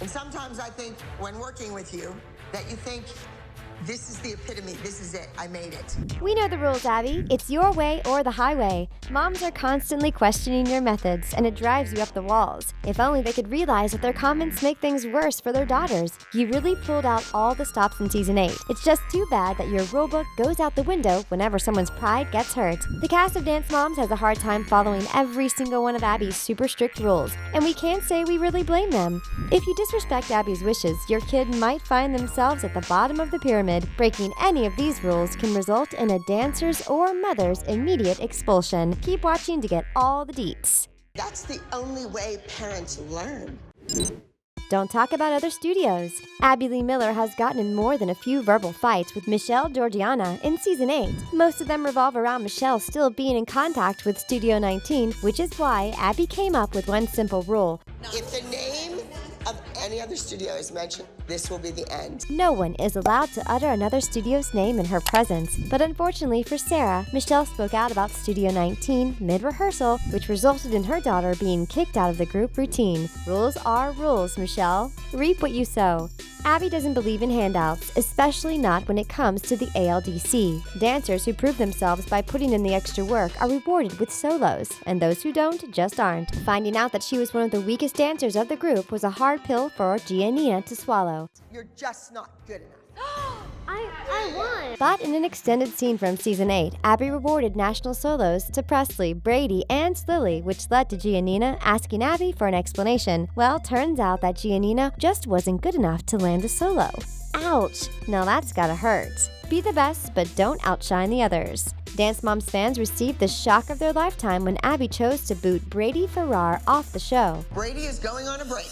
And sometimes I think when working with you that you think, this is the epitome. This is it. I made it. We know the rules, Abby. It's your way or the highway. Moms are constantly questioning your methods, and it drives you up the walls. If only they could realize that their comments make things worse for their daughters. You really pulled out all the stops in Season 8. It's just too bad that your rulebook goes out the window whenever someone's pride gets hurt. The cast of Dance Moms has a hard time following every single one of Abby's super strict rules, and we can't say we really blame them. If you disrespect Abby's wishes, your kid might find themselves at the bottom of the pyramid. Breaking any of these rules can result in a dancer's or mother's immediate expulsion. Keep watching to get all the deets. That's the only way parents learn. Don't talk about other studios. Abby Lee Miller has gotten in more than a few verbal fights with Michelle Georgiana in Season 8. Most of them revolve around Michelle still being in contact with Studio 19, which is why Abby came up with one simple rule. If the name of any other studio is mentioned, this will be the end. No one is allowed to utter another studio's name in her presence. But unfortunately for Sarah, Michelle spoke out about Studio 19 mid-rehearsal, which resulted in her daughter being kicked out of the group routine. Rules are rules, Michelle. Reap what you sow. Abby doesn't believe in handouts, especially not when it comes to the ALDC. Dancers who prove themselves by putting in the extra work are rewarded with solos, and those who don't just aren't. Finding out that she was one of the weakest dancers of the group was a hard pill for Giannina to swallow. You're just not good enough. I won! But in an extended scene from Season 8, Abby rewarded national solos to Presley, Brady, and Lily, which led to Giannina asking Abby for an explanation. Well, turns out that Giannina just wasn't good enough to land a solo. Ouch! Now that's gotta hurt. Be the best, but don't outshine the others. Dance Moms fans received the shock of their lifetime when Abby chose to boot Brady Farrar off the show. Brady is going on a break.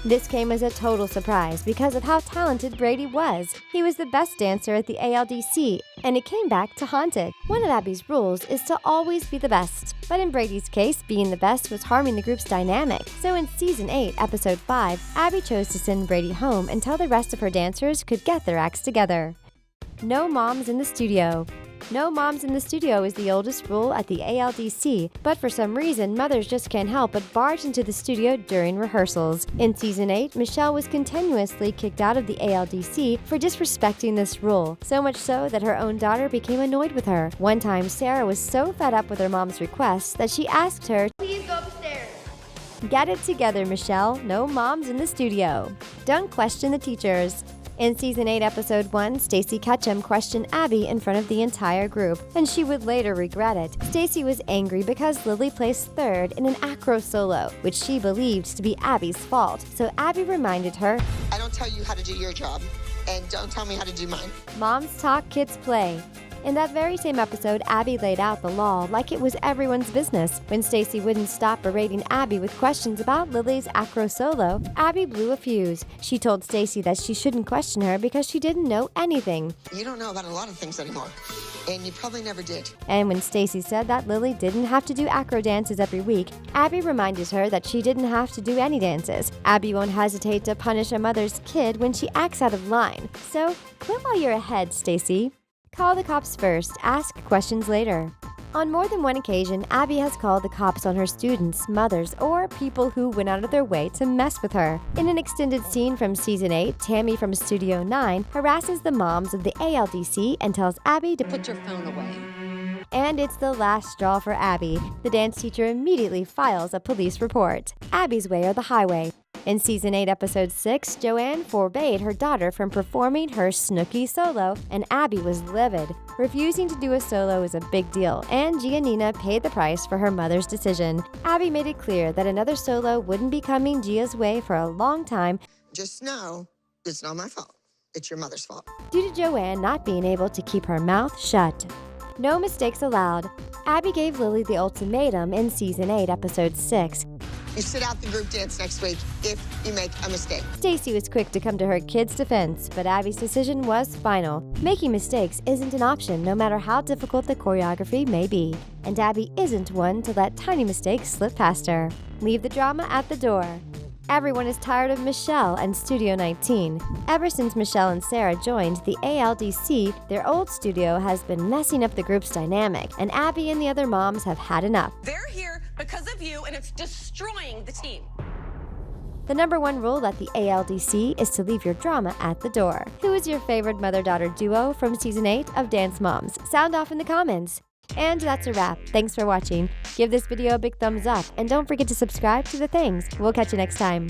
This came as a total surprise because of how talented Brady was. He was the best dancer at the ALDC, and it came back to haunt it. One of Abby's rules is to always be the best. But in Brady's case, being the best was harming the group's dynamic. So in Season 8, Episode 5, Abby chose to send Brady home until the rest of her dancers could get their acts together. No moms in the studio. No moms in the studio is the oldest rule at the ALDC, but for some reason, mothers just can't help but barge into the studio during rehearsals. In Season 8, Michelle was continuously kicked out of the ALDC for disrespecting this rule, so much so that her own daughter became annoyed with her. One time, Sarah was so fed up with her mom's requests that she asked her, Please go upstairs. "Get it together, Michelle. No moms in the studio." Don't question the teachers. In Season 8, Episode 1, Stacey Ketchum questioned Abby in front of the entire group, and she would later regret it. Stacey was angry because Lily placed third in an acro solo, which she believed to be Abby's fault, so Abby reminded her, I don't tell you how to do your job, and don't tell me how to do mine. "Moms talk, kids play." In that very same episode, Abby laid out the law like it was everyone's business. When Stacey wouldn't stop berating Abby with questions about Lily's acro solo, Abby blew a fuse. She told Stacey that she shouldn't question her because she didn't know anything. You don't know about a lot of things anymore, and you probably never did. And when Stacey said that Lily didn't have to do acro dances every week, Abby reminded her that she didn't have to do any dances. Abby won't hesitate to punish a mother's kid when she acts out of line. So, quit while you're ahead, Stacey. Call the cops first, ask questions later. On more than one occasion, Abby has called the cops on her students, mothers, or people who went out of their way to mess with her. In an extended scene from Season 8, Tammy from Studio 9 harasses the moms of the ALDC and tells Abby to Put your phone away. And it's the last straw for Abby. The dance teacher immediately files a police report. Abby's way or the highway. In Season 8, Episode 6, Joanne forbade her daughter from performing her Snooki solo, and Abby was livid. Refusing to do a solo is a big deal, and Giannina paid the price for her mother's decision. Abby made it clear that another solo wouldn't be coming Gia's way for a long time. Just know, it's not my fault. It's your mother's fault. Due to Joanne not being able to keep her mouth shut. No mistakes allowed. Abby gave Lily the ultimatum in Season 8, Episode 6. You sit out the group dance next week if you make a mistake. Stacey was quick to come to her kid's defense, but Abby's decision was final. Making mistakes isn't an option, no matter how difficult the choreography may be. And Abby isn't one to let tiny mistakes slip past her. Leave the drama at the door. Everyone is tired of Michelle and Studio 19. Ever since Michelle and Sarah joined the ALDC, their old studio has been messing up the group's dynamic, and Abby and the other moms have had enough. They're here because of you, and it's destroying the team. The #1 rule at the ALDC is to leave your drama at the door. Who is your favorite mother-daughter duo from Season 8 of Dance Moms? Sound off in the comments. And that's a wrap. Thanks for watching. Give this video a big thumbs up and don't forget to subscribe to The Things. We'll catch you next time.